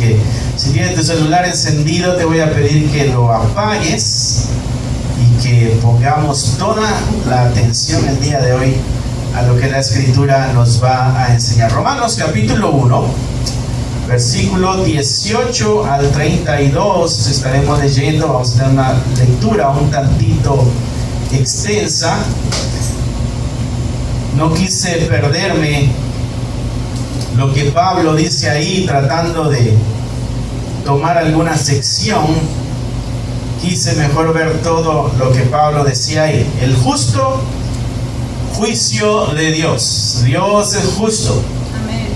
que si tienes tu celular encendido, te voy a pedir que lo apagues y que pongamos toda la atención el día de hoy a lo que la Escritura nos va a enseñar. Romanos capítulo 1, versículo 18 al 32 estaremos leyendo. Vamos a tener una lectura un tantito extensa. No quise perderme lo que Pablo dice ahí, tratando de tomar alguna sección. Quise mejor ver todo lo que Pablo decía ahí. El justo juicio de Dios. Dios es justo. Amén.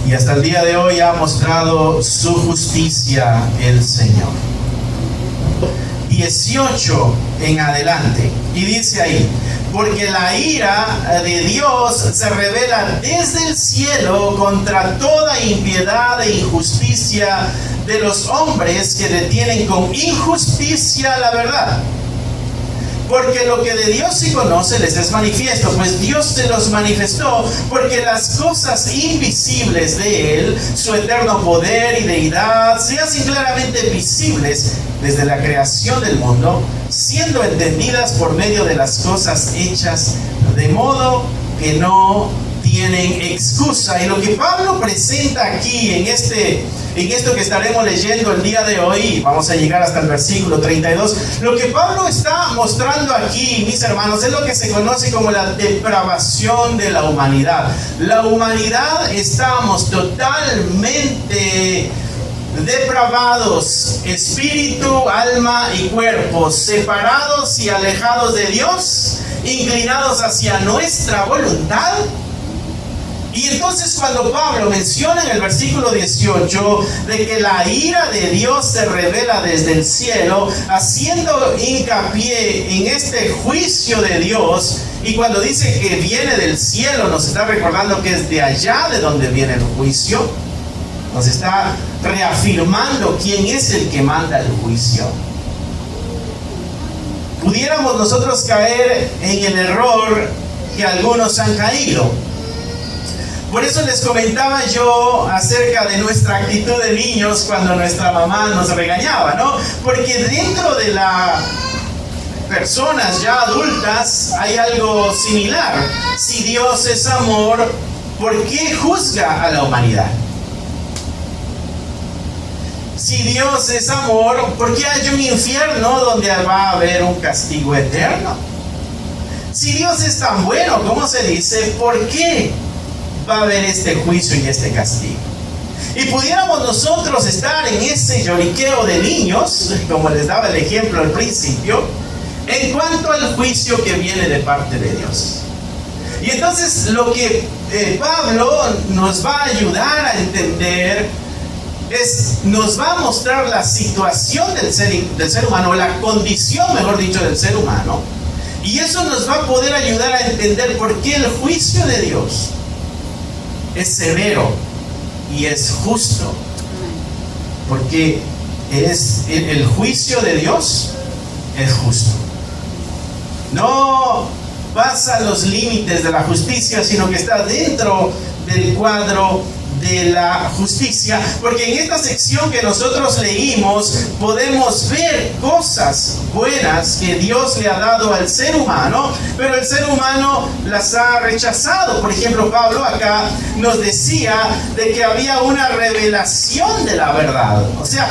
Y hasta el día de hoy ha mostrado su justicia el Señor. 18 en adelante. Y dice ahí: porque la ira de Dios se revela desde el cielo contra toda impiedad e injusticia de los hombres que detienen con injusticia la verdad. Porque lo que de Dios se conoce les es manifiesto, pues Dios se los manifestó, porque las cosas invisibles de Él, su eterno poder y deidad, se hacen claramente visibles desde la creación del mundo, siendo entendidas por medio de las cosas hechas, de modo que no tienen excusa. Y lo que Pablo presenta aquí en esto que estaremos leyendo el día de hoy, vamos a llegar hasta el versículo 32, lo que Pablo está mostrando aquí, mis hermanos, es lo que se conoce como la depravación de la humanidad. La humanidad estamos totalmente depravados, espíritu, alma y cuerpo, separados y alejados de Dios, inclinados hacia nuestra voluntad. Y entonces cuando Pablo menciona en el versículo 18 de que la ira de Dios se revela desde el cielo, haciendo hincapié en este juicio de Dios, y cuando dice que viene del cielo, nos está recordando que es de allá de donde viene el juicio, nos está reafirmando quién es el que manda el juicio. Pudiéramos nosotros caer en el error que algunos han caído. Por eso les comentaba yo acerca de nuestra actitud de niños cuando nuestra mamá nos regañaba, ¿no? Porque dentro de las personas ya adultas hay algo similar. Si Dios es amor, ¿por qué juzga a la humanidad? Si Dios es amor, ¿por qué hay un infierno donde va a haber un castigo eterno? Si Dios es tan bueno, ¿cómo se dice? ¿Por qué va a haber este juicio y este castigo? Y pudiéramos nosotros estar en ese lloriqueo de niños, como les daba el ejemplo al principio, en cuanto al juicio que viene de parte de Dios. Y entonces lo que Pablo nos va a ayudar a entender nos va a mostrar la situación del ser humano, la condición, mejor dicho, del ser humano. Y eso nos va a poder ayudar a entender por qué el juicio de Dios es severo y es justo. Porque el juicio de Dios es justo. No pasa los límites de la justicia, sino que está dentro del cuadro de la justicia, porque en esta sección que nosotros leímos podemos ver cosas buenas que Dios le ha dado al ser humano, pero el ser humano las ha rechazado. Por ejemplo, Pablo acá nos decía de que había una revelación de la verdad. O sea,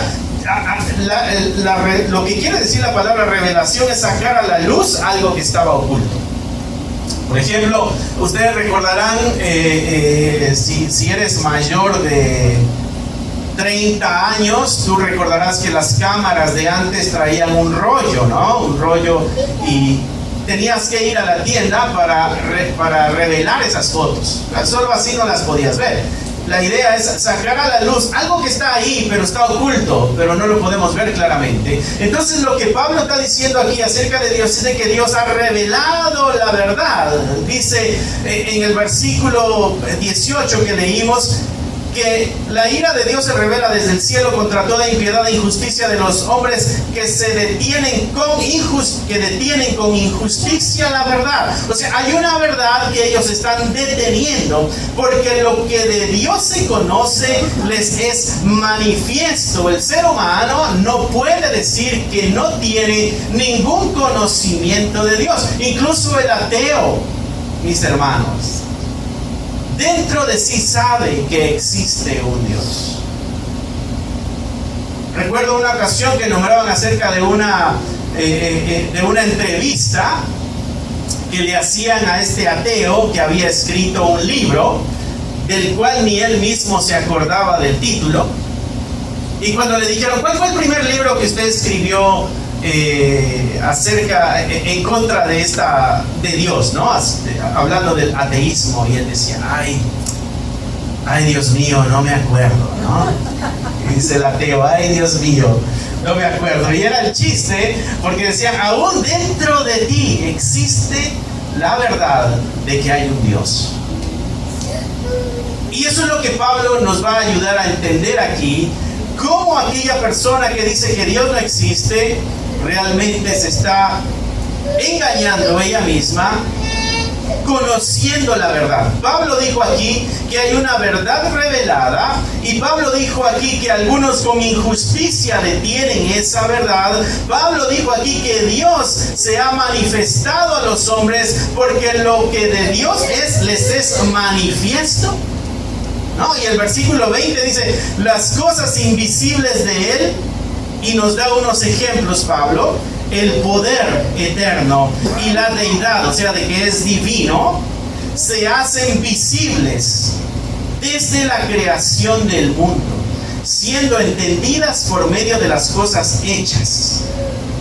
lo que quiere decir la palabra revelación es sacar a la luz algo que estaba oculto. Por ejemplo, ustedes recordarán, si eres mayor de 30 años, tú recordarás que las cámaras de antes traían un rollo, ¿no? Un rollo, y tenías que ir a la tienda para revelar esas fotos. Solo así no las podías ver. La idea es sacar a la luz algo que está ahí, pero está oculto, pero no lo podemos ver claramente. Entonces lo que Pablo está diciendo aquí acerca de Dios es de que Dios ha revelado la verdad. Dice en el versículo 18 que leímos que la ira de Dios se revela desde el cielo contra toda impiedad e injusticia de los hombres que detienen con injusticia la verdad. O sea, hay una verdad que ellos están deteniendo, porque lo que de Dios se conoce les es manifiesto. El ser humano no puede decir que no tiene ningún conocimiento de Dios. Incluso el ateo, mis hermanos, dentro de sí sabe que existe un Dios. Recuerdo una ocasión que nombraban acerca de una entrevista que le hacían a este ateo que había escrito un libro del cual ni él mismo se acordaba del título. Y cuando le dijeron, ¿cuál fue el primer libro que usted escribió en contra de Dios, ¿no? Hablando del ateísmo? Y él decía, ay Dios mío, no me acuerdo, ¿no? Y dice el ateo, ay Dios mío, no me acuerdo. Y era el chiste, porque decían, aún dentro de ti existe la verdad de que hay un Dios. Y eso es lo que Pablo nos va a ayudar a entender aquí, cómo aquella persona que dice que Dios no existe realmente se está engañando ella misma, conociendo la verdad. Pablo dijo aquí que hay una verdad revelada, y Pablo dijo aquí que algunos con injusticia detienen esa verdad. Pablo dijo aquí que Dios se ha manifestado a los hombres porque lo que de Dios les es manifiesto, ¿no? Y el versículo 20 dice, las cosas invisibles de Él, y nos da unos ejemplos Pablo: el poder eterno y la deidad, o sea, de que es divino, se hacen visibles desde la creación del mundo, siendo entendidas por medio de las cosas hechas.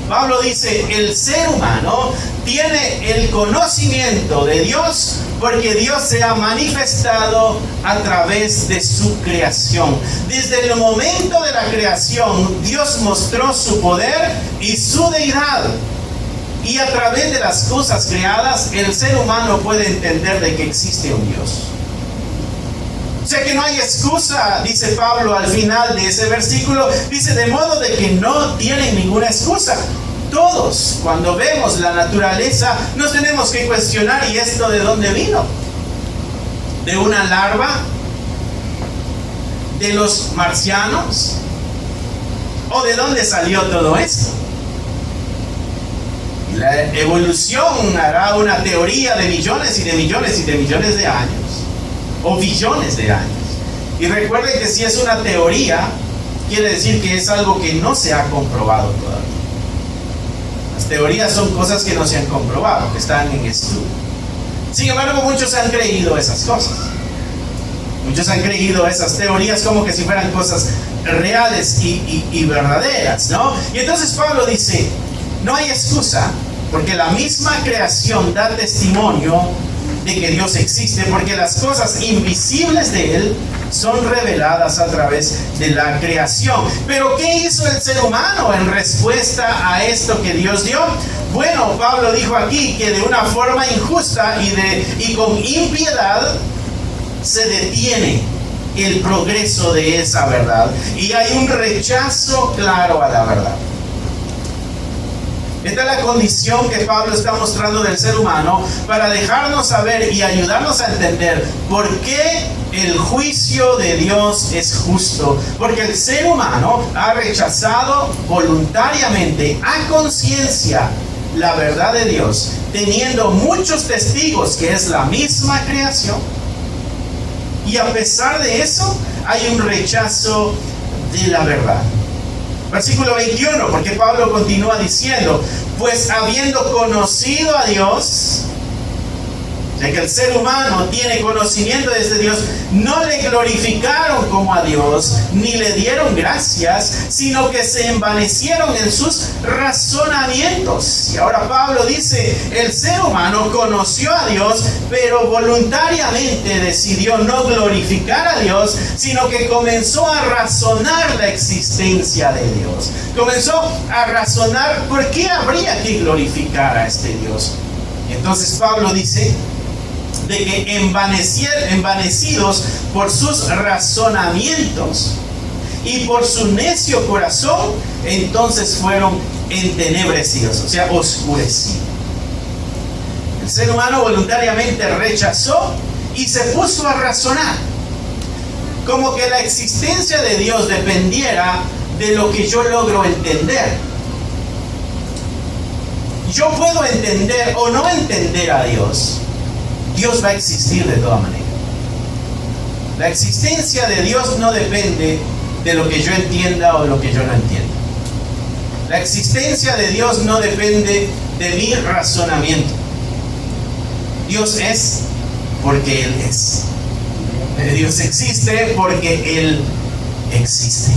Pablo dice, el ser humano tiene el conocimiento de Dios porque Dios se ha manifestado a través de su creación. Desde el momento de la creación, Dios mostró su poder y su deidad. Y a través de las cosas creadas, el ser humano puede entender de que existe un Dios. O sea que no hay excusa, dice Pablo al final de ese versículo. Dice, de modo de que no tienen ninguna excusa. Todos, cuando vemos la naturaleza, nos tenemos que cuestionar, ¿y esto de dónde vino? ¿De una larva? ¿De los marcianos? ¿O de dónde salió todo esto? La evolución hará una teoría de millones y de millones y de millones de años, o billones de años. Y recuerden que si es una teoría, quiere decir que es algo que no se ha comprobado todavía. Las teorías son cosas que no se han comprobado, que están en estudio. Sin embargo, muchos han creído esas cosas. Muchos han creído esas teorías como que si fueran cosas reales y verdaderas, ¿no? Y entonces Pablo dice, no hay excusa, porque la misma creación da testimonio de que Dios existe, porque las cosas invisibles de Él son reveladas a través de la creación. Pero ¿qué hizo el ser humano en respuesta a esto que Dios dio? Bueno, Pablo dijo aquí que de una forma injusta y con impiedad se detiene el progreso de esa verdad, y hay un rechazo claro a la verdad. Esta es la condición que Pablo está mostrando del ser humano para dejarnos saber y ayudarnos a entender por qué el juicio de Dios es justo. Porque el ser humano ha rechazado voluntariamente, a conciencia, la verdad de Dios, teniendo muchos testigos que es la misma creación. Y a pesar de eso, hay un rechazo de la verdad. Versículo 21, porque Pablo continúa diciendo, pues habiendo conocido a Dios, ya que el ser humano tiene conocimiento de este Dios, no le glorificaron como a Dios, ni le dieron gracias, sino que se envanecieron en sus razonamientos. Y ahora Pablo dice, el ser humano conoció a Dios, pero voluntariamente decidió no glorificar a Dios, sino que comenzó a razonar la existencia de Dios. Comenzó a razonar por qué habría que glorificar a este Dios. Y entonces Pablo dice, de que envanecidos por sus razonamientos y por su necio corazón, entonces fueron entenebrecidos, o sea, oscurecidos. El ser humano voluntariamente rechazó y se puso a razonar, como que la existencia de Dios dependiera de lo que yo logro entender. Yo puedo entender o no entender a Dios. Dios va a existir de toda manera. La existencia de Dios no depende de lo que yo entienda o de lo que yo no entienda. La existencia de Dios no depende de mi razonamiento. Dios es porque Él es. Dios existe porque Él existe.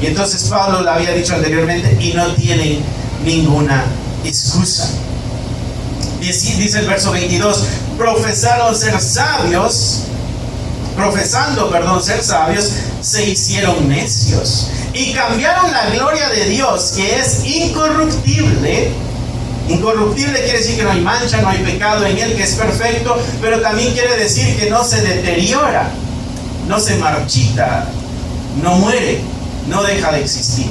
Y entonces Pablo lo había dicho anteriormente, y no tienen ninguna excusa. Dice el verso 22, profesando ser sabios, se hicieron necios y cambiaron la gloria de Dios, que es incorruptible. Incorruptible quiere decir que no hay mancha, no hay pecado en Él, que es perfecto, pero también quiere decir que no se deteriora, no se marchita, no muere, no deja de existir.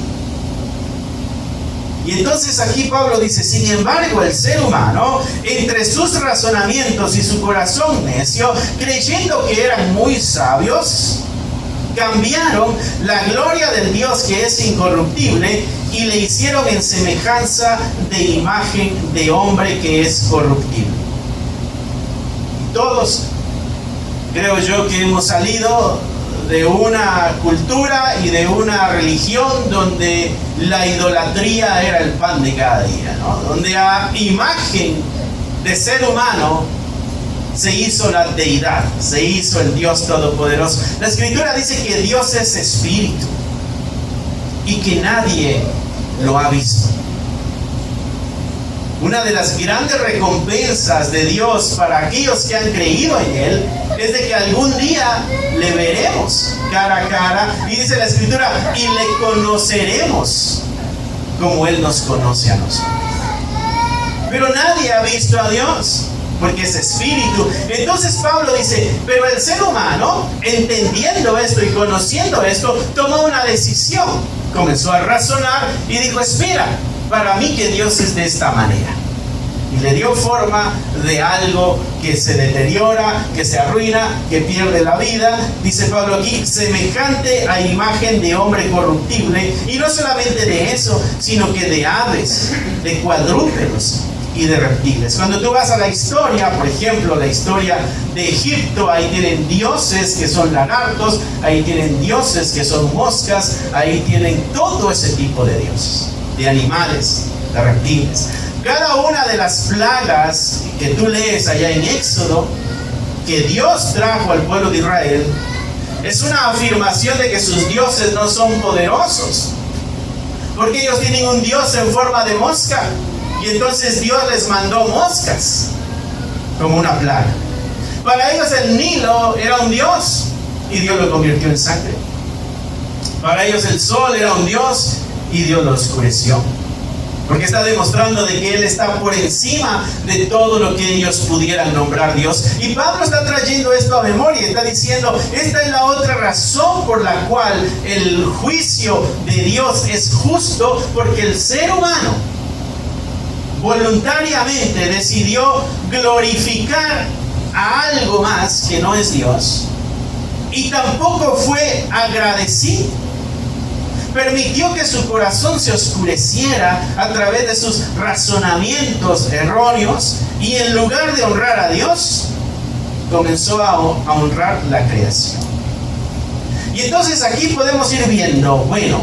Y entonces aquí Pablo dice, sin embargo, el ser humano, entre sus razonamientos y su corazón necio, creyendo que eran muy sabios, cambiaron la gloria del Dios que es incorruptible y le hicieron en semejanza de imagen de hombre que es corruptible. Y todos, creo yo, que hemos salido de una cultura y de una religión donde la idolatría era el pan de cada día, ¿no? Donde a imagen de ser humano se hizo la deidad, se hizo el Dios todopoderoso. La Escritura dice que Dios es espíritu y que nadie lo ha visto. Una de las grandes recompensas de Dios para aquellos que han creído en Él es de que algún día le veremos cara a cara, y dice la Escritura, y le conoceremos como Él nos conoce a nosotros. Pero nadie ha visto a Dios, porque es espíritu. Entonces Pablo dice, pero el ser humano, entendiendo esto y conociendo esto, tomó una decisión. Comenzó a razonar y dijo, espera, para mí que Dios es de esta manera. Y le dio forma de algo que se deteriora, que se arruina, que pierde la vida. Dice Pablo aquí, semejante a imagen de hombre corruptible. Y no solamente de eso, sino que de aves, de cuadrúpedos y de reptiles. Cuando tú vas a la historia, por ejemplo, la historia de Egipto, ahí tienen dioses que son lagartos, ahí tienen dioses que son moscas, ahí tienen todo ese tipo de dioses, de animales, de reptiles. Cada una de las plagas que tú lees allá en Éxodo, que Dios trajo al pueblo de Israel, es una afirmación de que sus dioses no son poderosos, porque ellos tienen un dios en forma de mosca, y entonces Dios les mandó moscas como una plaga. Para ellos el Nilo era un dios y Dios lo convirtió en sangre. Para ellos el sol era un dios y Dios lo oscureció, porque está demostrando de que Él está por encima de todo lo que ellos pudieran nombrar Dios. Y Pablo está trayendo esto a memoria, está diciendo, esta es la otra razón por la cual el juicio de Dios es justo, porque el ser humano voluntariamente decidió glorificar a algo más que no es Dios, y tampoco fue agradecido. Permitió que su corazón se oscureciera a través de sus razonamientos erróneos, y en lugar de honrar a Dios, comenzó a honrar la creación. Y entonces aquí podemos ir viendo, bueno,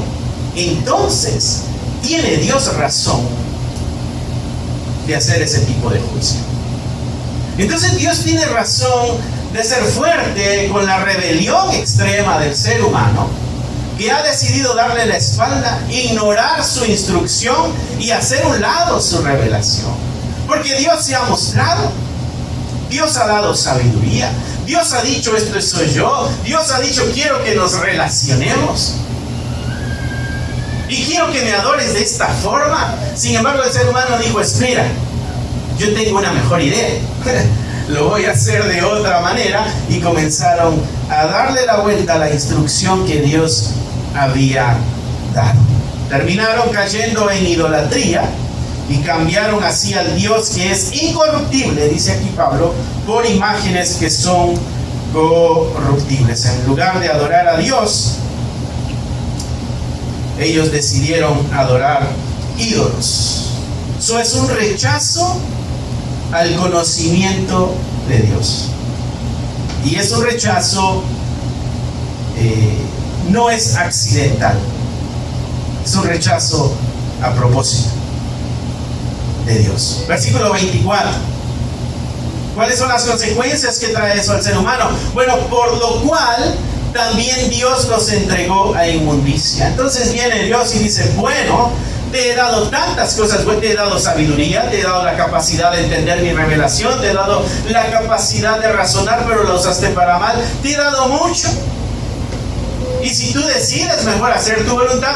entonces, ¿tiene Dios razón de hacer ese tipo de juicio? Entonces Dios tiene razón de ser fuerte con la rebelión extrema del ser humano, que ha decidido darle la espalda, ignorar su instrucción y hacer un lado su revelación. Porque Dios se ha mostrado, Dios ha dado sabiduría, Dios ha dicho, esto soy yo, Dios ha dicho, quiero que nos relacionemos y quiero que me adores de esta forma. Sin embargo, el ser humano dijo, espera, yo tengo una mejor idea. lo voy a hacer de otra manera, y comenzaron a darle la vuelta a la instrucción que Dios había dado. Terminaron cayendo en idolatría y cambiaron así al Dios que es incorruptible, dice aquí Pablo, por imágenes que son corruptibles. En lugar de adorar a Dios, ellos decidieron adorar ídolos. Eso es un rechazo al conocimiento de Dios. Y es un rechazo, no es accidental. Es un rechazo a propósito de Dios. Versículo 24. ¿Cuáles son las consecuencias que trae eso al ser humano? Bueno, por lo cual también Dios los entregó a inmundicia. Entonces viene Dios y dice, bueno, te he dado tantas cosas, te he dado sabiduría, te he dado la capacidad de entender mi revelación, te he dado la capacidad de razonar, pero lo usaste para mal. Te he dado mucho. Y si tú decides mejor hacer tu voluntad,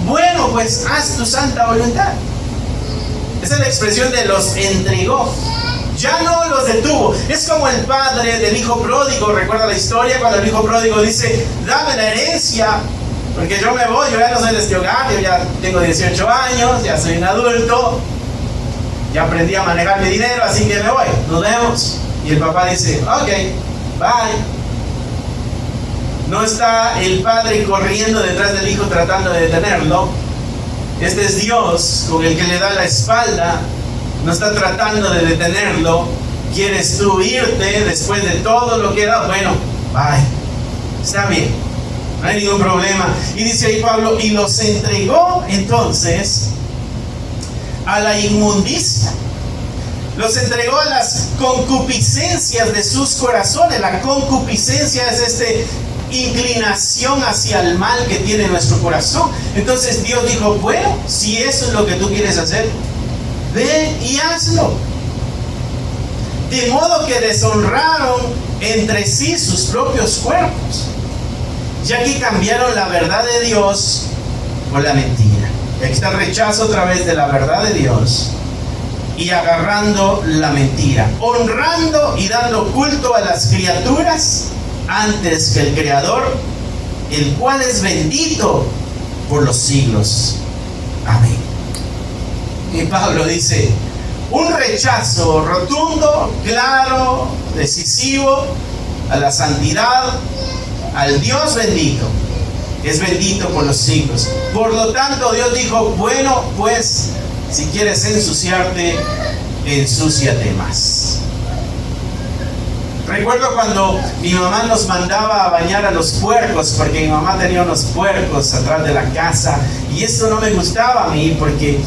bueno, pues haz tu santa voluntad. Esa es la expresión de los entregó. Ya no los detuvo. Es como el padre del hijo pródigo. ¿Recuerda la historia cuando el hijo pródigo dice, dame la herencia, porque yo me voy, yo ya no soy de este hogar, yo ya tengo 18 años, ya soy un adulto, ya aprendí a manejar mi dinero, así que me voy, nos vemos? Y el papá dice, ok, bye. No está el padre corriendo detrás del hijo tratando de detenerlo. Este es Dios con el que le da la espalda. No está tratando de detenerlo. ¿Quieres tú irte después de todo lo que da? Bueno, bye. Está bien, no hay ningún problema. Y dice ahí Pablo, y los entregó entonces a la inmundicia. Los entregó a las concupiscencias de sus corazones. La concupiscencia es inclinación hacia el mal que tiene nuestro corazón. Entonces Dios dijo, bueno, si eso es lo que tú quieres hacer, ve y hazlo. De modo que deshonraron entre sí sus propios cuerpos, ya que cambiaron la verdad de Dios por la mentira. Aquí está el rechazo otra vez de la verdad de Dios y agarrando la mentira, honrando y dando culto a las criaturas antes que el Creador, el cual es bendito por los siglos. Amén. Y Pablo dice, un rechazo rotundo, claro, decisivo a la santidad, al Dios bendito, que es bendito por los siglos. Por lo tanto, Dios dijo, bueno, pues, si quieres ensuciarte, ensúciate más. Recuerdo cuando mi mamá nos mandaba a bañar a los puercos, porque mi mamá tenía unos puercos atrás de la casa, y esto no me gustaba a mí, porque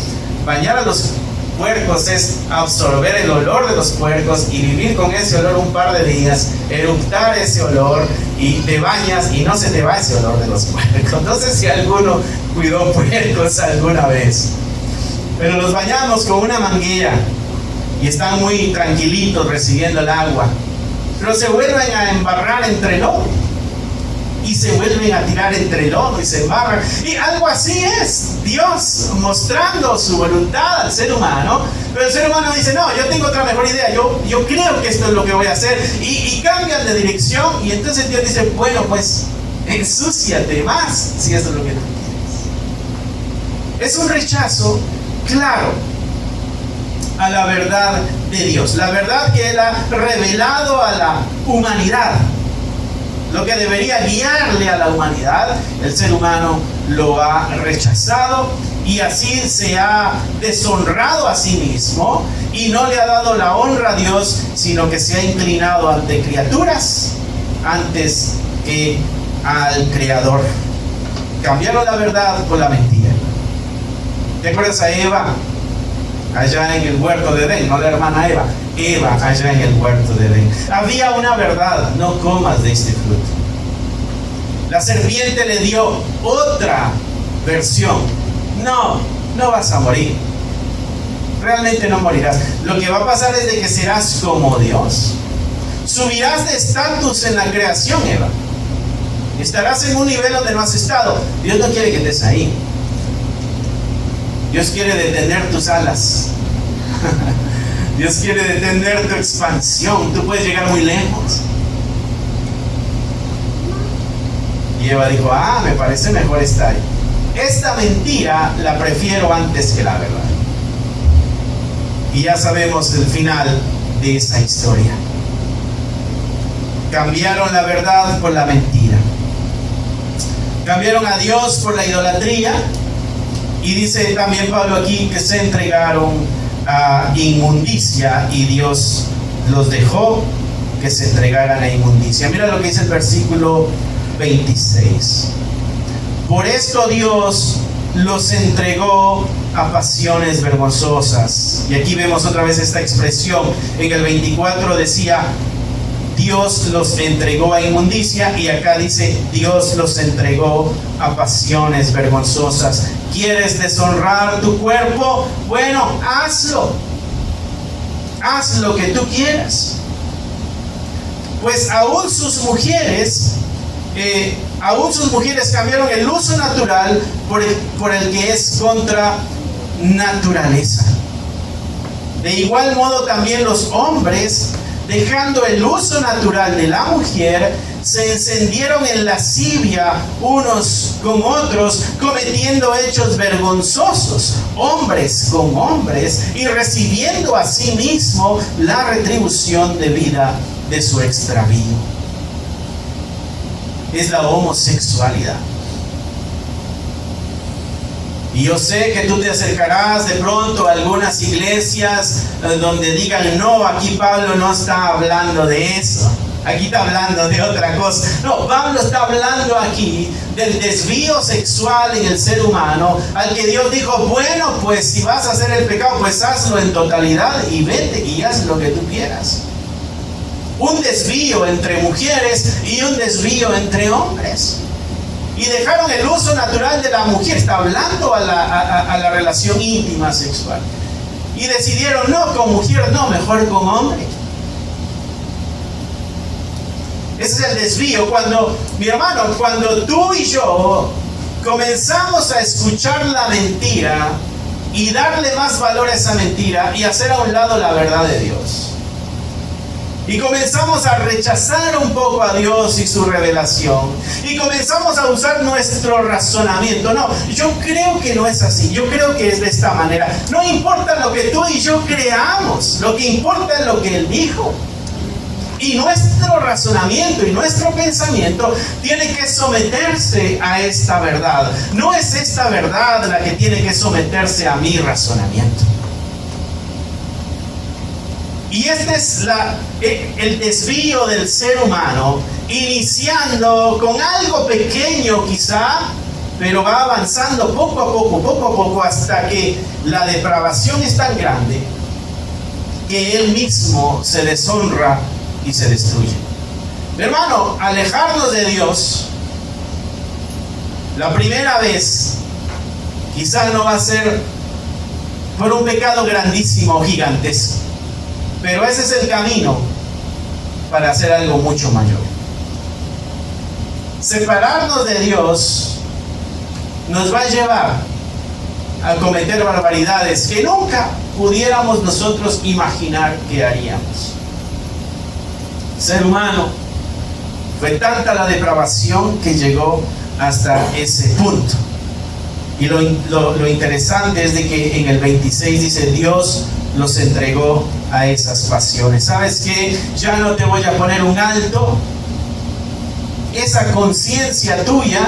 bañar a los puercos es absorber el olor de los puercos y vivir con ese olor un par de días, eructar ese olor, y te bañas y no se te va ese olor de los puercos. No sé si alguno cuidó puercos alguna vez, pero los bañamos con una manguera y están muy tranquilitos recibiendo el agua, pero se vuelven a embarrar entre lodo y se vuelven a tirar entre lodo y se embarran. Y algo así es Dios mostrando su voluntad al ser humano, pero el ser humano dice, no, yo tengo otra mejor idea, yo creo que esto es lo que voy a hacer, y cambian de dirección. Y entonces Dios dice, bueno, pues ensúciate más si eso es lo que tú quieres. Es un rechazo claro a la verdad de Dios, la verdad que Él ha revelado a la humanidad. Lo que debería guiarle a la humanidad, el ser humano lo ha rechazado, y así se ha deshonrado a sí mismo y no le ha dado la honra a Dios, sino que se ha inclinado ante criaturas antes que al Creador. Cambiaron la verdad por la mentira. ¿Te acuerdas a Eva allá en el huerto de Edén? No la hermana Eva allá en el huerto de Edén. Había una verdad: no comas de este fruto. La serpiente le dio otra versión: no vas a morir, realmente no morirás. Lo que va a pasar es de que serás como Dios. Subirás de estatus en la creación, Eva. Estarás en un nivel donde no has estado. Dios no quiere que estés ahí. Dios quiere detener tus alas. Dios quiere detener tu expansión. Tú puedes llegar muy lejos. Y Eva dijo, me parece mejor estar ahí. Esta mentira la prefiero antes que la verdad. Y ya sabemos el final de esa historia. Cambiaron la verdad por la mentira. Cambiaron a Dios por la idolatría. Y dice también Pablo aquí que se entregaron a inmundicia y Dios los dejó que se entregaran a inmundicia. Mira lo que dice el versículo 26. Por esto Dios los entregó a pasiones vergonzosas. Y aquí vemos otra vez esta expresión. En el 24 decía Dios los entregó a inmundicia, y acá dice Dios los entregó a pasiones vergonzosas. ¿Quieres deshonrar tu cuerpo? Bueno, hazlo. Haz lo que tú quieras. Pues aún sus mujeres cambiaron el uso natural por el que es contra naturaleza. De igual modo también los hombres, dejando el uso natural de la mujer, se encendieron en lascivia unos con otros, cometiendo hechos vergonzosos, hombres con hombres, y recibiendo a sí mismo la retribución debida de su extravío. Es la homosexualidad. Y yo sé que tú te acercarás de pronto a algunas iglesias donde digan, no, aquí Pablo no está hablando de eso, aquí está hablando de otra cosa. No, Pablo está hablando aquí del desvío sexual en el ser humano, al que Dios dijo, bueno, pues si vas a hacer el pecado, pues hazlo en totalidad y vete y haz lo que tú quieras. Un desvío entre mujeres y un desvío entre hombres. Y dejaron el uso natural de la mujer, está hablando a la relación íntima sexual. Y decidieron, no, con mujer no, mejor con hombre. Ese es el desvío. Mi hermano, cuando tú y yo comenzamos a escuchar la mentira y darle más valor a esa mentira y hacer a un lado la verdad de Dios, y comenzamos a rechazar un poco a Dios y su revelación, y comenzamos a usar nuestro razonamiento. No, yo creo que no es así, yo creo que es de esta manera. No importa lo que tú y yo creamos, lo que importa es lo que Él dijo. Y nuestro razonamiento y nuestro pensamiento tiene que someterse a esta verdad. No es esta verdad la que tiene que someterse a mi razonamiento. Y este es el desvío del ser humano, iniciando con algo pequeño quizá, pero va avanzando poco a poco, hasta que la depravación es tan grande que él mismo se deshonra y se destruye. Mi hermano, alejarnos de Dios, la primera vez, quizás no va a ser por un pecado grandísimo o gigantesco, pero ese es el camino para hacer algo mucho mayor. Separarnos de Dios nos va a llevar a cometer barbaridades que nunca pudiéramos nosotros imaginar que haríamos. El ser humano, fue tanta la depravación que llegó hasta ese punto. Y lo interesante es de que en el 26 dice, Dios los entregó a esas pasiones. ¿Sabes qué? Ya no te voy a poner un alto. Esa conciencia tuya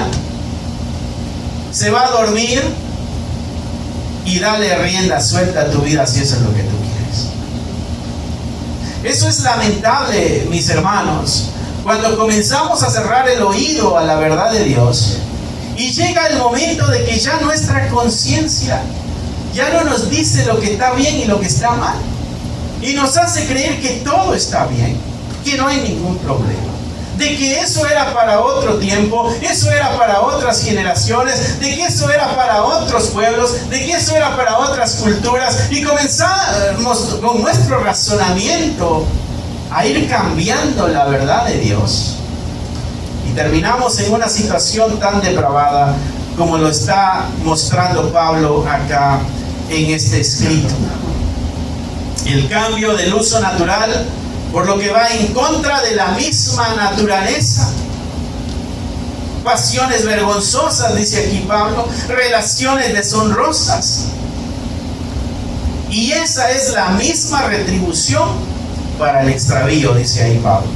se va a dormir y dale rienda suelta a tu vida si eso es lo que tú quieres. Eso es lamentable, mis hermanos, cuando comenzamos a cerrar el oído a la verdad de Dios y llega el momento de que ya nuestra conciencia ya no nos dice lo que está bien y lo que está mal, y nos hace creer que todo está bien, que no hay ningún problema, de que eso era para otro tiempo, eso era para otras generaciones, de que eso era para otros pueblos, de que eso era para otras culturas, y comenzamos con nuestro razonamiento a ir cambiando la verdad de Dios, y terminamos en una situación tan depravada como lo está mostrando Pablo acá en este escrito. El cambio del uso natural, por lo que va en contra de la misma naturaleza. Pasiones vergonzosas, dice aquí Pablo, relaciones deshonrosas. Y esa es la misma retribución para el extravío, dice ahí Pablo.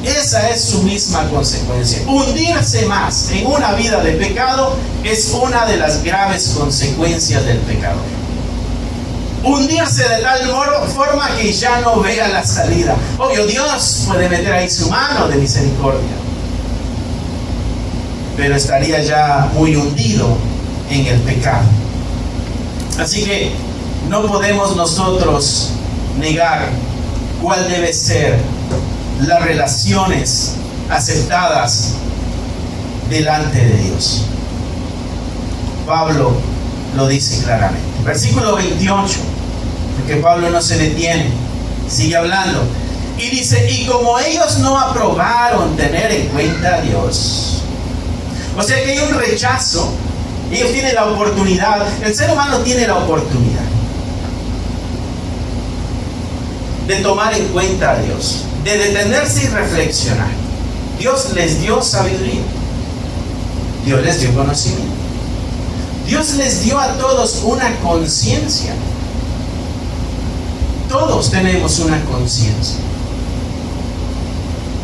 Esa es su misma consecuencia. Hundirse más en una vida de pecado es una de las graves consecuencias del pecado. Hundirse de tal forma que ya no vea la salida. Obvio, Dios puede meter ahí su mano de misericordia, pero estaría ya muy hundido en el pecado. Así que no podemos nosotros negar cuál debe ser las relaciones aceptadas delante de Dios. Pablo lo dice claramente. Versículo 28, porque Pablo no se detiene, sigue hablando. Y dice, y como ellos no aprobaron tener en cuenta a Dios. O sea que hay un rechazo. Ellos tienen la oportunidad, el ser humano tiene la oportunidad de tomar en cuenta a Dios, de detenerse y reflexionar. Dios les dio sabiduría, Dios les dio conocimiento, Dios les dio a todos una conciencia. Todos tenemos una conciencia.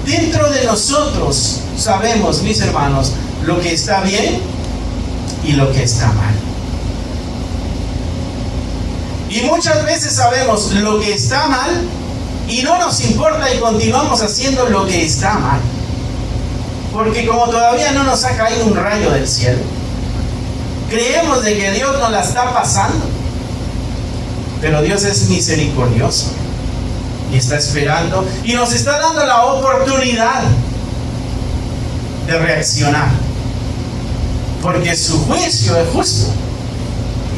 Dentro de nosotros sabemos, mis hermanos, lo que está bien y lo que está mal. Y muchas veces sabemos lo que está mal y no nos importa y continuamos haciendo lo que está mal. Porque como todavía no nos ha caído un rayo del cielo, creemos de que Dios nos la está pasando. Pero Dios es misericordioso y está esperando y nos está dando la oportunidad de reaccionar. Porque su juicio es justo.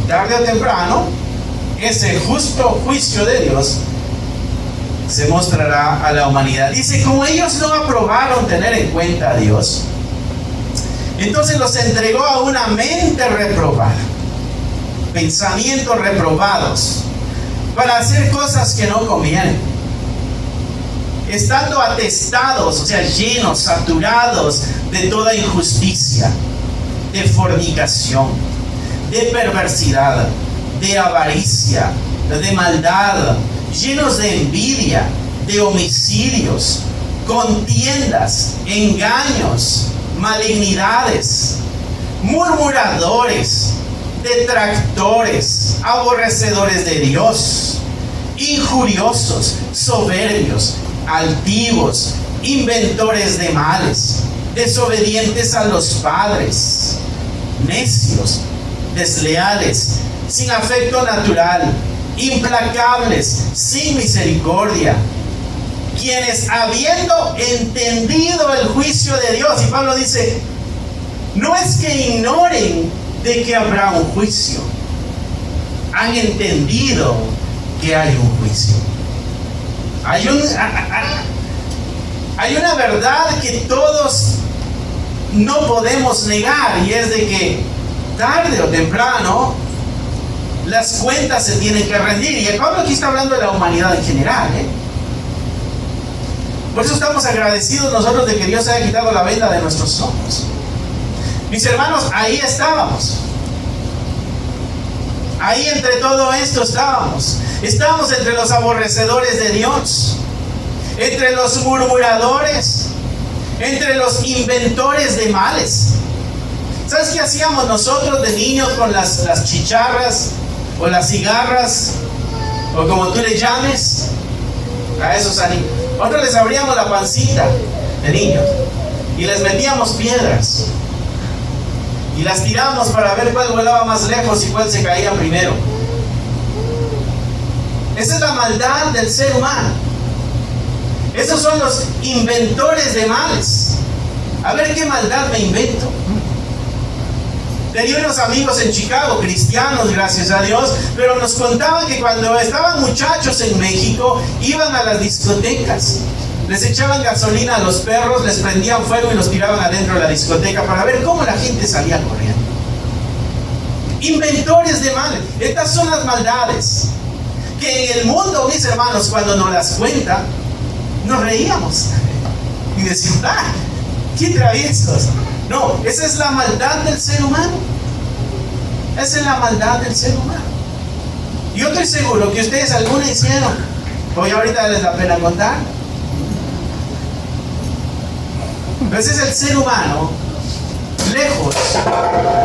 Y tarde o temprano, ese justo juicio de Dios se mostrará a la humanidad. Dice, como ellos no aprobaron tener en cuenta a Dios, entonces los entregó a una mente reprobada, pensamientos reprobados, para hacer cosas que no convienen, estando atestados, o sea, llenos, saturados de toda injusticia, de fornicación, de perversidad, de avaricia, de maldad, llenos de envidia, de homicidios, contiendas, engaños, malignidades, murmuradores, detractores, aborrecedores de Dios, injuriosos, soberbios, altivos, inventores de males, desobedientes a los padres, necios, desleales, sin afecto natural, implacables, sin misericordia, quienes habiendo entendido el juicio de Dios, y Pablo dice, no es que ignoren de que habrá un juicio, han entendido que hay un juicio. Hay una verdad que todos no podemos negar, y es de que tarde o temprano las cuentas se tienen que rendir. Y Pablo aquí está hablando de la humanidad en general, Por eso estamos agradecidos nosotros de que Dios haya quitado la venda de nuestros ojos. Mis hermanos, ahí estábamos. Ahí entre todo esto estábamos. Estábamos entre los aborrecedores de Dios, entre los murmuradores, entre los inventores de males. ¿Sabes qué hacíamos nosotros de niños con las chicharras o las cigarras o como tú le llames a esos animales? Nosotros les abríamos la pancita de niños y les metíamos piedras y las tiramos para ver cuál volaba más lejos y cuál se caía primero. Esa es la maldad del ser humano. Esos son los inventores de males. A ver qué maldad me invento. Tenía unos amigos en Chicago, cristianos, gracias a Dios, pero nos contaban que cuando estaban muchachos en México, iban a las discotecas, les echaban gasolina a los perros, les prendían fuego y los tiraban adentro de la discoteca para ver cómo la gente salía corriendo. Inventores de males. Estas son las maldades. que en el mundo, mis hermanos, cuando nos las cuenta, nos reíamos y decimos, qué traviesos. No, esa es la maldad del ser humano. Esa es la maldad del ser humano. Yo estoy seguro que ustedes alguna hicieron. Hoy ahorita les da pena contar. Pero ese es el ser humano lejos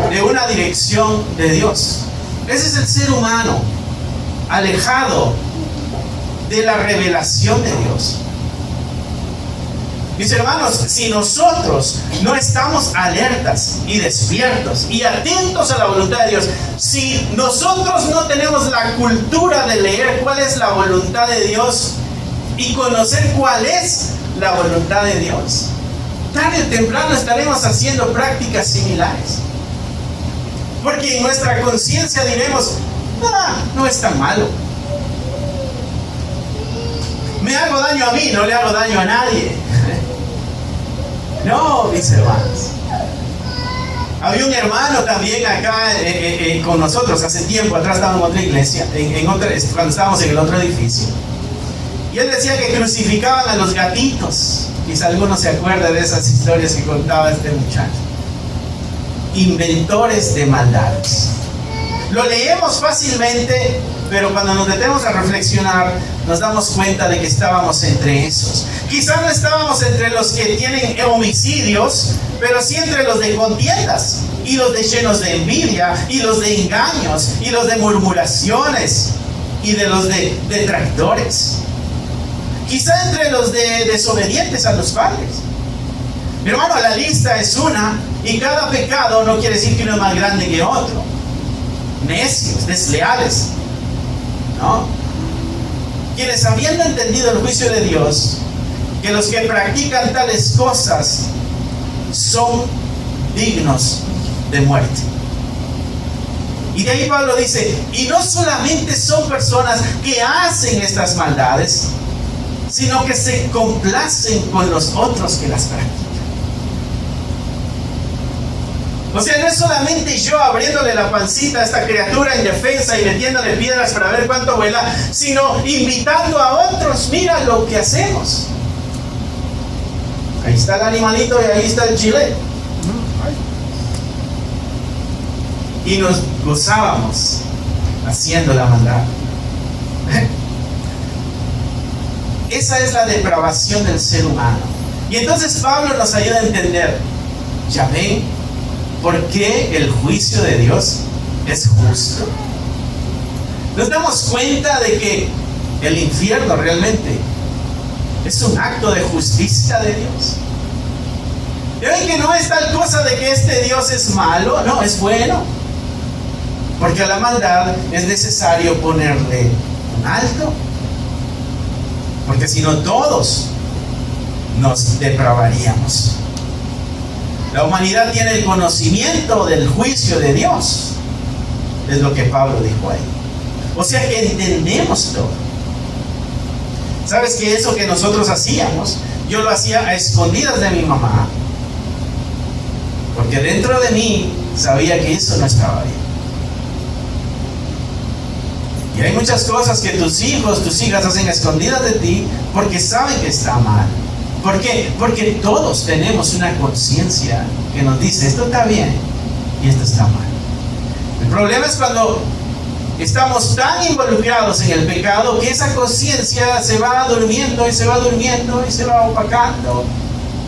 de una dirección de Dios. Ese es el ser humano alejado de la revelación de Dios. Mis hermanos, si nosotros no estamos alertas y despiertos y atentos a la voluntad de Dios, si nosotros no tenemos la cultura de leer cuál es la voluntad de Dios y conocer cuál es la voluntad de Dios, tarde o temprano estaremos haciendo prácticas similares. Porque en nuestra conciencia diremos, no es tan malo. Me hago daño a mí, no le hago daño a nadie. No, mis hermanos. Había un hermano también acá con nosotros hace tiempo atrás, estábamos en otra iglesia, cuando estábamos en el otro edificio. Y él decía que crucificaban a los gatitos. Quizá alguno se acuerda de esas historias que contaba este muchacho. Inventores de maldades. Lo leemos fácilmente, pero cuando nos detenemos a reflexionar, nos damos cuenta de que estábamos entre esos. Quizá no estábamos entre los que tienen homicidios, pero sí entre los de contiendas, y los de llenos de envidia, y los de engaños, y los de murmuraciones, y de los de detractores. Quizá entre los de desobedientes a los padres. Mi hermano, la lista es una, y cada pecado no quiere decir que uno es más grande que otro. Necios, desleales, ¿no? Quienes, habiendo entendido el juicio de Dios, que los que practican tales cosas son dignos de muerte. Y de ahí Pablo dice, y no solamente son personas que hacen estas maldades, sino que se complacen con los otros que las practican. O sea, no es solamente yo abriéndole la pancita a esta criatura indefensa y metiéndole piedras para ver cuánto vuela, sino invitando a otros, mira lo que hacemos. Ahí está el animalito y ahí está el chile. Y nos gozábamos haciendo la maldad. Esa es la depravación del ser humano. Y entonces Pablo nos ayuda a entender, ya ven, ¿por qué el juicio de Dios es justo? Nos damos cuenta de que el infierno realmente es un acto de justicia de Dios. ¿Y ven que no es tal cosa de que este Dios es malo? No, es bueno. Porque a la maldad es necesario ponerle un alto. Porque si no, todos nos depravaríamos. La humanidad tiene el conocimiento del juicio de Dios. Es lo que Pablo dijo ahí. O sea que entendemos todo. ¿Sabes que eso que nosotros hacíamos, yo lo hacía a escondidas de mi mamá? Porque dentro de mí sabía que eso no estaba bien. Y hay muchas cosas que tus hijos, tus hijas hacen a escondidas de ti porque saben que está mal. ¿Por qué? Porque todos tenemos una conciencia que nos dice esto está bien y esto está mal. El problema es cuando estamos tan involucrados en el pecado que esa conciencia se va durmiendo y se va durmiendo y se va opacando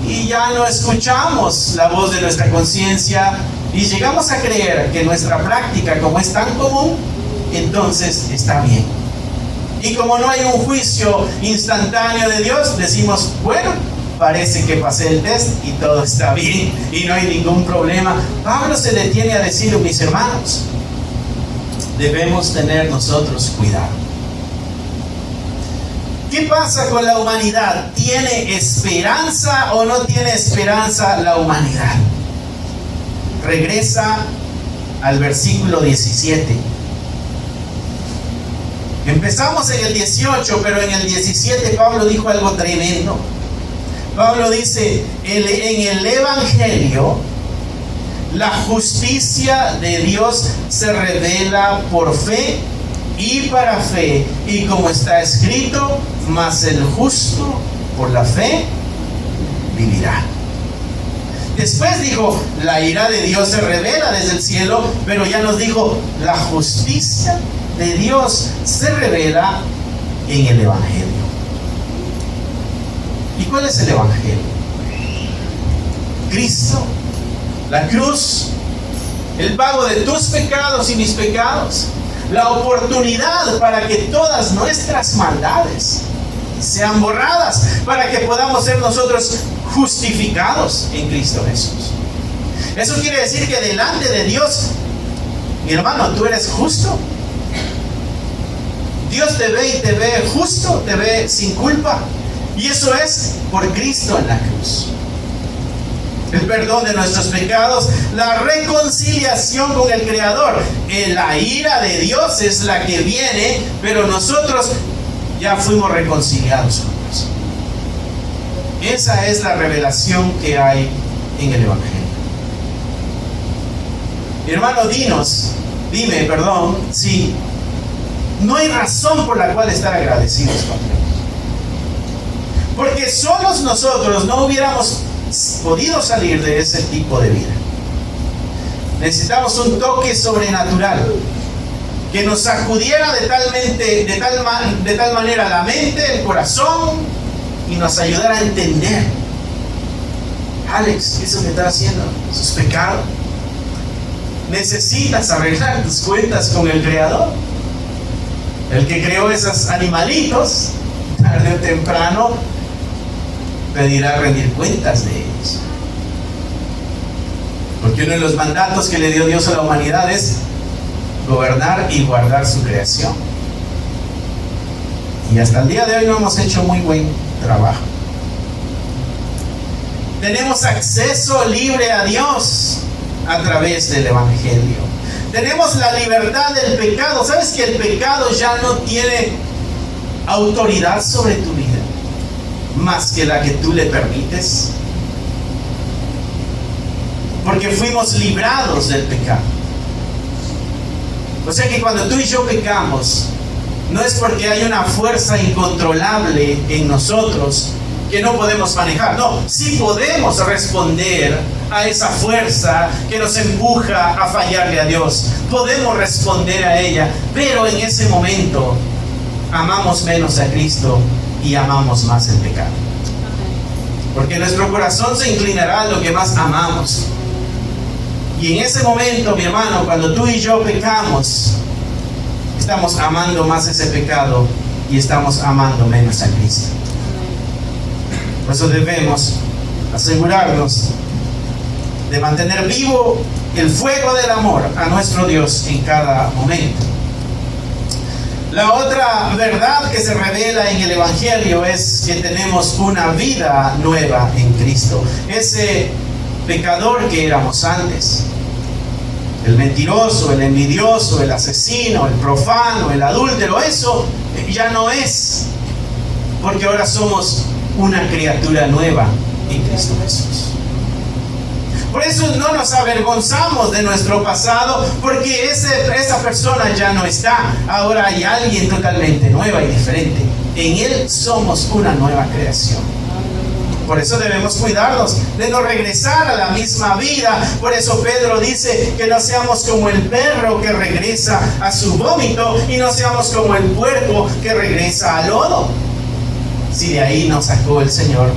y ya no escuchamos la voz de nuestra conciencia y llegamos a creer que nuestra práctica, como es tan común, entonces está bien. Y como no hay un juicio instantáneo de Dios, decimos, bueno, parece que pasé el test y todo está bien y no hay ningún problema. Pablo se detiene a decir, mis hermanos, debemos tener nosotros cuidado. ¿Qué pasa con la humanidad? ¿Tiene esperanza o no tiene esperanza la humanidad? Regresa al versículo 17. Empezamos en el 18, pero en el 17 Pablo dijo algo tremendo. Pablo dice, en el Evangelio, la justicia de Dios se revela por fe y para fe, y como está escrito, mas el justo por la fe vivirá. Después dijo, la ira de Dios se revela desde el cielo, pero ya nos dijo, la justicia de Dios se revela en el Evangelio. ¿Y cuál es el Evangelio? Cristo, la cruz, el pago de tus pecados y mis pecados, la oportunidad para que todas nuestras maldades sean borradas, para que podamos ser nosotros justificados en Cristo Jesús. Eso quiere decir que delante de Dios, mi hermano, tú eres justo. Dios te ve y te ve justo, te ve sin culpa. Y eso es por Cristo en la cruz. El perdón de nuestros pecados, la reconciliación con el Creador. La ira de Dios es la que viene, pero nosotros ya fuimos reconciliados con Dios. Esa es la revelación que hay en el Evangelio. Hermano, dime, si no hay razón por la cual estar agradecidos con Dios. Porque solos nosotros no hubiéramos podido salir de ese tipo de vida. Necesitamos un toque sobrenatural que nos sacudiera de tal manera la mente, el corazón, y nos ayudara a entender: Alex, eso que estás haciendo, eso es pecado. Necesitas arreglar tus cuentas con el Creador, el que creó esos animalitos. Tarde o temprano pedirá rendir cuentas de ellos, porque uno de los mandatos que le dio Dios a la humanidad es gobernar y guardar su creación. Y hasta el día de hoy no hemos hecho muy buen trabajo. Tenemos acceso libre a Dios a través del Evangelio. Tenemos la libertad del pecado. ¿Sabes que el pecado ya no tiene autoridad sobre tu vida más que la que tú le permites? Porque fuimos librados del pecado. O sea que cuando tú y yo pecamos, no es porque hay una fuerza incontrolable en nosotros que no podemos manejar. No, sí podemos responder a esa fuerza que nos empuja a fallarle a Dios. Podemos responder a ella, pero en ese momento amamos menos a Cristo y amamos más el pecado. Porque nuestro corazón se inclinará a lo que más amamos. Y en ese momento, mi hermano, cuando tú y yo pecamos, estamos amando más ese pecado y estamos amando menos a Cristo. Por eso debemos asegurarnos de mantener vivo el fuego del amor a nuestro Dios en cada momento. La otra verdad que se revela en el Evangelio es que tenemos una vida nueva en Cristo. Ese pecador que éramos antes, el mentiroso, el envidioso, el asesino, el profano, el adúltero, eso ya no es, porque ahora somos una criatura nueva en Cristo Jesús. Por eso no nos avergonzamos de nuestro pasado, porque esa persona ya no está. Ahora hay alguien totalmente nueva y diferente. En Él somos una nueva creación. Por eso debemos cuidarnos de no regresar a la misma vida. Por eso Pedro dice que no seamos como el perro que regresa a su vómito, y no seamos como el puerco que regresa al lodo. Si de ahí nos sacó el Señor,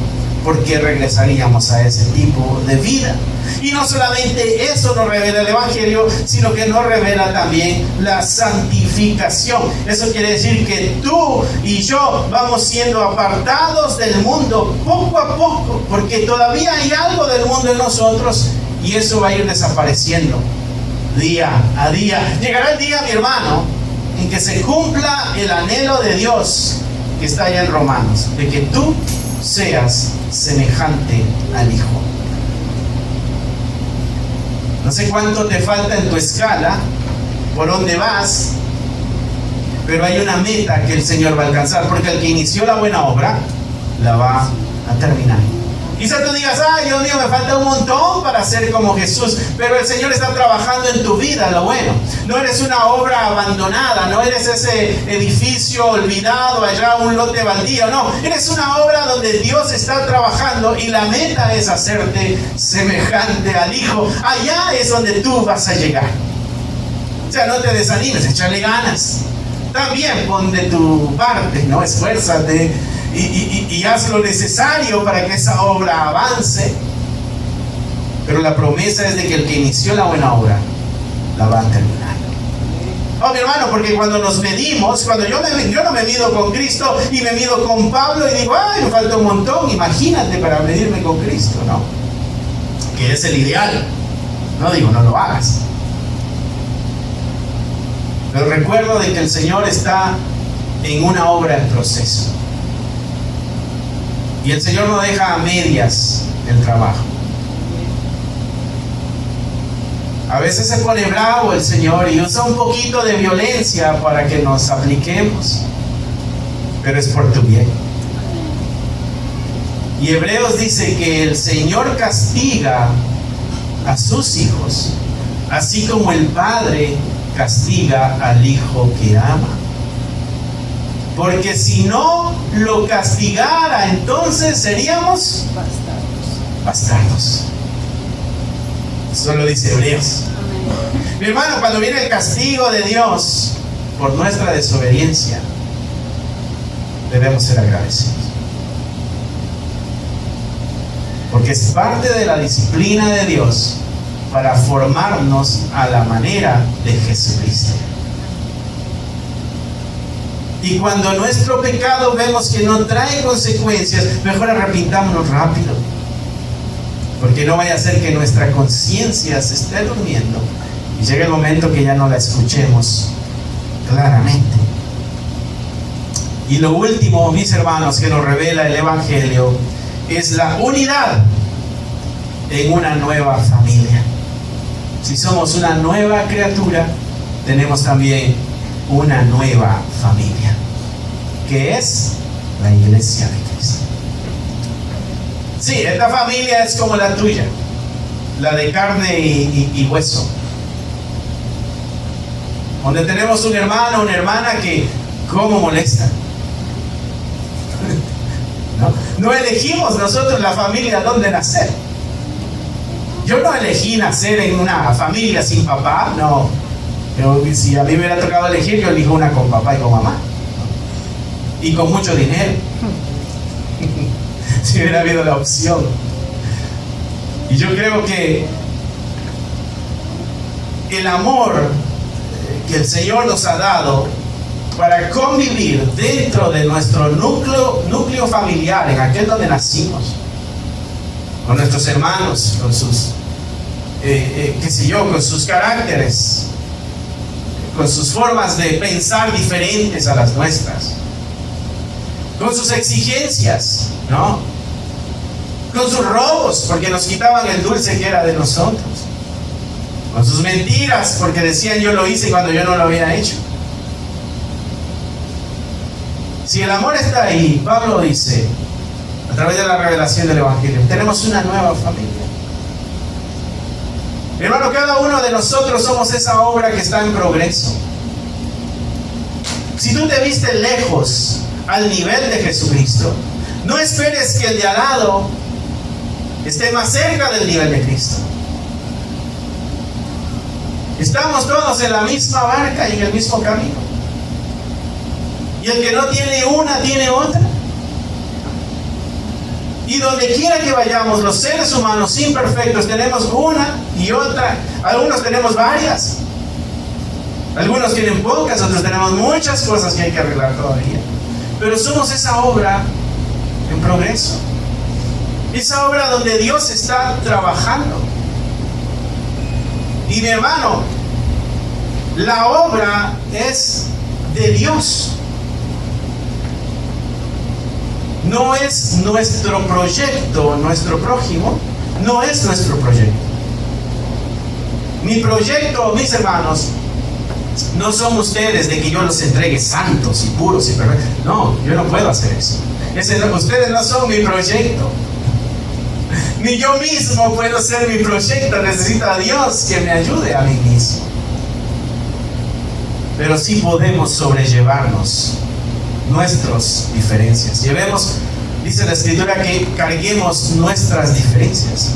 ¿por qué regresaríamos a ese tipo de vida? Y no solamente eso nos revela el Evangelio, sino que nos revela también la santificación. Eso quiere decir que tú y yo vamos siendo apartados del mundo poco a poco, porque todavía hay algo del mundo en nosotros, y eso va a ir desapareciendo día a día. Llegará el día, mi hermano, en que se cumpla el anhelo de Dios que está allá en Romanos, de que tú seas semejante al Hijo. No sé cuánto te falta en tu escala, por dónde vas, pero hay una meta que el Señor va a alcanzar, porque el que inició la buena obra la va a terminar. Quizá tú digas, ay, Dios mío, me falta un montón para ser como Jesús. Pero el Señor está trabajando en tu vida, lo bueno. No eres una obra abandonada, no eres ese edificio olvidado allá, un lote baldío. No, eres una obra donde Dios está trabajando y la meta es hacerte semejante al Hijo. Allá es donde tú vas a llegar. O sea, no te desanimes, échale ganas. También pon de tu parte, ¿no? Esfuérzate y haz lo necesario para que esa obra avance. Pero la promesa es de que el que inició la buena obra la va a terminar. Oh, mi hermano, porque cuando nos medimos, cuando yo no me mido con Cristo y me mido con Pablo y digo, ay, me falta un montón. Imagínate para medirme con Cristo, ¿no? Que es el ideal. No digo, no lo hagas. Pero recuerdo de que el Señor está en una obra en proceso. Y el Señor no deja a medias el trabajo. A veces se pone bravo el Señor y usa un poquito de violencia para que nos apliquemos. Pero es por tu bien. Y Hebreos dice que el Señor castiga a sus hijos, así como el Padre castiga al Hijo que ama. Porque si no lo castigara, entonces seríamos bastardos. Eso lo dice Hebreos. Mi hermano, cuando viene el castigo de Dios por nuestra desobediencia, debemos ser agradecidos. Porque es parte de la disciplina de Dios para formarnos a la manera de Jesucristo. Y cuando nuestro pecado vemos que no trae consecuencias, mejor arrepintámonos rápido. Porque no vaya a ser que nuestra conciencia se esté durmiendo y llegue el momento que ya no la escuchemos claramente. Y lo último, mis hermanos, que nos revela el Evangelio es la unidad en una nueva familia. Si somos una nueva criatura, tenemos también una nueva familia, que es la iglesia de Cristo. Sí, esta familia es como la tuya, la de carne y hueso, donde tenemos un hermano, una hermana que como molesta. No elegimos nosotros la familia donde nacer. Yo no elegí nacer en una familia sin papá, no. Si a mí me hubiera tocado elegir, yo elijo una con papá y con mamá, y con mucho dinero. Si hubiera habido la opción. Y yo creo que el amor que el Señor nos ha dado para convivir dentro de nuestro núcleo familiar, en aquel donde nacimos, con nuestros hermanos, con sus con sus caracteres, con sus formas de pensar diferentes a las nuestras, con sus exigencias, ¿no? Con sus robos, porque nos quitaban el dulce que era de nosotros, con sus mentiras, porque decían yo lo hice cuando yo no lo había hecho. Si el amor está ahí, Pablo dice, a través de la revelación del Evangelio, tenemos una nueva familia. Hermano, cada uno de nosotros somos esa obra que está en progreso. Si tú te viste lejos al nivel de Jesucristo, no esperes que el de al lado esté más cerca del nivel de Cristo. Estamos todos en la misma barca y en el mismo camino. Y el que no tiene una, tiene otra. Y donde quiera que vayamos, los seres humanos imperfectos tenemos una y otra. Algunos tenemos varias. Algunos tienen pocas, otros tenemos muchas cosas que hay que arreglar todavía. Pero somos esa obra en progreso. Esa obra donde Dios está trabajando. Y mi hermano, la obra es de Dios. No es nuestro proyecto, nuestro prójimo, no es nuestro proyecto. Mi proyecto, mis hermanos, no son ustedes de que yo los entregue santos y puros y perfectos. No, yo no puedo hacer eso. Ustedes no son mi proyecto. Ni yo mismo puedo ser mi proyecto, necesito a Dios que me ayude a mí mismo. Pero sí podemos sobrellevarnos nuestras diferencias. Dice la Escritura, que carguemos nuestras diferencias,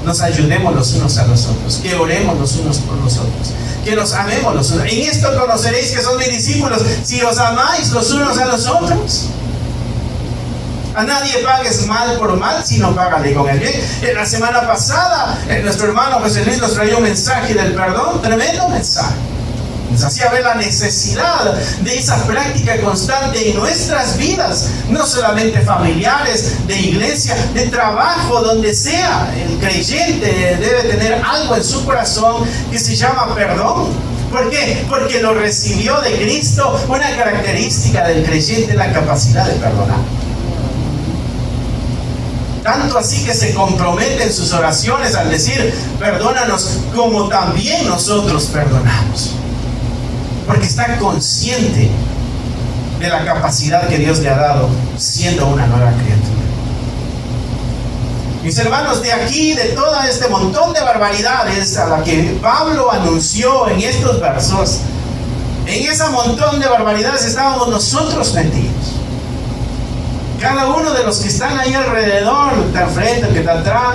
nos ayudemos los unos a los otros, que oremos los unos por los otros, que nos amemos los unos. En esto conoceréis que son mis discípulos, si os amáis los unos a los otros. A nadie pagues mal por mal, sino págale con el bien. La semana pasada, nuestro hermano José Luis nos traía un mensaje del perdón, tremendo mensaje. Nos hacía ver la necesidad de esa práctica constante en nuestras vidas, no solamente familiares, de iglesia, de trabajo, donde sea. El creyente debe tener algo en su corazón que se llama perdón. ¿Por qué? Porque lo recibió de Cristo. Una característica del creyente es la capacidad de perdonar. Tanto así que se compromete en sus oraciones al decir, perdónanos como también nosotros perdonamos. Porque está consciente de la capacidad que Dios le ha dado siendo una nueva criatura. Mis hermanos, de aquí, de todo este montón de barbaridades a la que Pablo anunció en estos versos, en ese montón de barbaridades estábamos nosotros metidos. Cada uno de los que están ahí alrededor, el que está al frente, el que está atrás,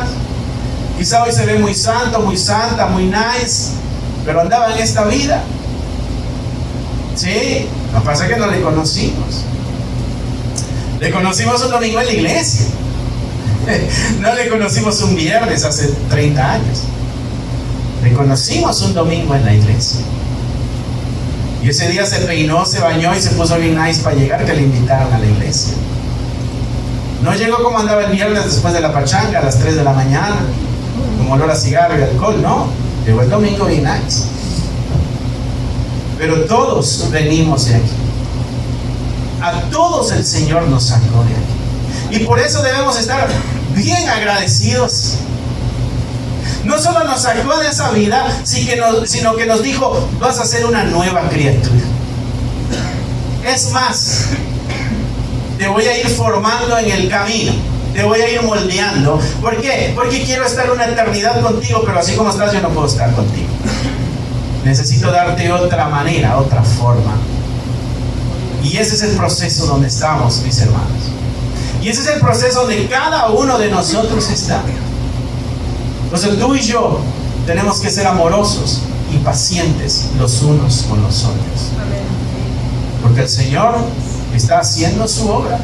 quizá hoy se ve muy santo, muy santa, muy nice, pero andaba en esta vida. Sí, lo que pasa es que no le conocimos. Le conocimos un domingo en la iglesia. No le conocimos un viernes hace 30 años. Le conocimos un domingo en la iglesia. Y ese día se peinó, se bañó y se puso bien nice para llegar, que le invitaron a la iglesia. No llegó como andaba el viernes después de la pachanga a las 3 de la mañana, con olor a cigarro y alcohol, no. Llegó el domingo bien nice. Pero todos venimos de aquí. A todos el Señor nos sacó de aquí. Y por eso debemos estar bien agradecidos. No solo nos sacó de esa vida, sino que nos dijo, vas a ser una nueva criatura. Es más, te voy a ir formando en el camino. Te voy a ir moldeando. ¿Por qué? Porque quiero estar una eternidad contigo, pero así como estás yo no puedo estar contigo. Necesito darte otra manera, otra forma. Y ese es el proceso donde estamos, mis hermanos. Y ese es el proceso donde cada uno de nosotros está. Entonces tú y yo tenemos que ser amorosos y pacientes los unos con los otros. Porque el Señor está haciendo su obra.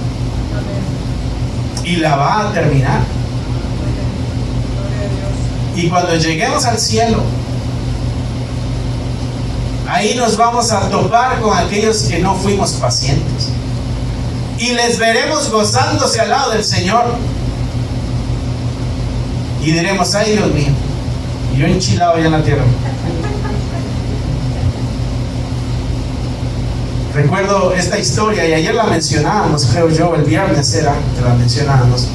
Y la va a terminar. Y cuando lleguemos al cielo, ahí nos vamos a topar con aquellos que no fuimos pacientes. Y les veremos gozándose al lado del Señor. Y diremos, ay Dios mío, yo enchilado allá en la tierra. Recuerdo esta historia, y ayer la mencionábamos, creo yo, el viernes era que la mencionábamos,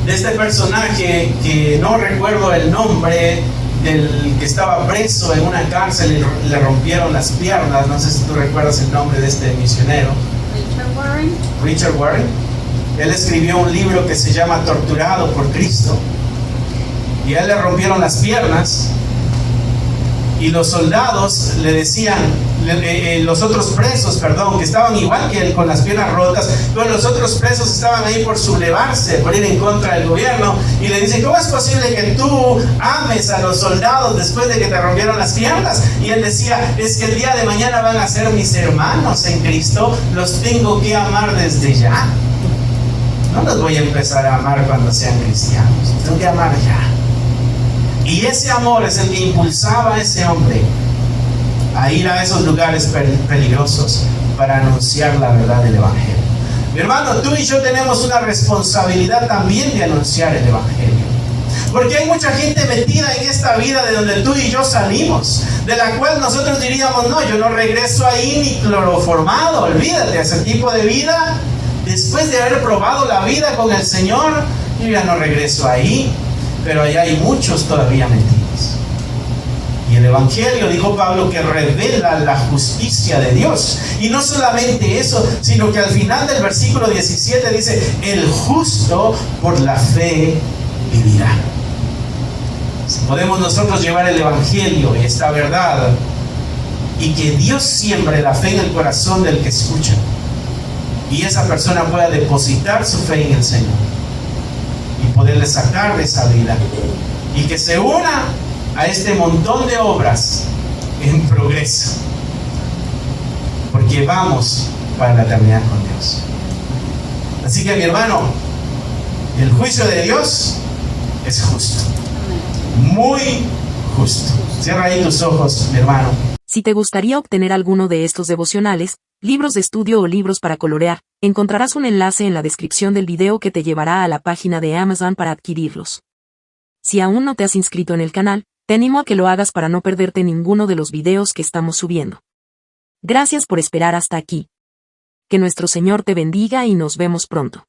de este personaje que no recuerdo el nombre, del que estaba preso en una cárcel y le rompieron las piernas. No sé si tú recuerdas el nombre de este misionero. Richard Warren. Él escribió un libro que se llama Torturado por Cristo, y a él le rompieron las piernas, y los soldados le decían, los otros presos, que estaban igual que él con las piernas rotas, pero los otros presos estaban ahí por sublevarse, por ir en contra del gobierno, y le dicen, ¿cómo es posible que tú ames a los soldados después de que te rompieron las piernas? Y él decía, es que el día de mañana van a ser mis hermanos en Cristo, los tengo que amar desde ya. No los voy a empezar a amar cuando sean cristianos, los tengo que amar ya. Y ese amor es el que impulsaba a ese hombre a ir a esos lugares peligrosos para anunciar la verdad del Evangelio. Mi hermano, tú y yo tenemos una responsabilidad también de anunciar el Evangelio. Porque hay mucha gente metida en esta vida de donde tú y yo salimos, de la cual nosotros diríamos, no, yo no regreso ahí ni cloroformado, olvídate, ese tipo de vida, después de haber probado la vida con el Señor, yo ya no regreso ahí. Pero allá hay muchos todavía metidos. Y el Evangelio, dijo Pablo, que revela la justicia de Dios. Y no solamente eso, sino que al final del versículo 17 dice, el justo por la fe vivirá. Si podemos nosotros llevar el Evangelio, esta verdad, y que Dios siembre la fe en el corazón del que escucha, y esa persona pueda depositar su fe en el Señor y poderle sacar de esa vida, y que se una a este montón de obras en progreso, porque vamos para la eternidad con Dios. Así que, mi hermano, el juicio de Dios es justo, muy justo. Cierra ahí tus ojos, mi hermano. Si te gustaría obtener alguno de estos devocionales, libros de estudio o libros para colorear, encontrarás un enlace en la descripción del video que te llevará a la página de Amazon para adquirirlos. Si aún no te has inscrito en el canal, te animo a que lo hagas para no perderte ninguno de los videos que estamos subiendo. Gracias por esperar hasta aquí. Que nuestro Señor te bendiga y nos vemos pronto.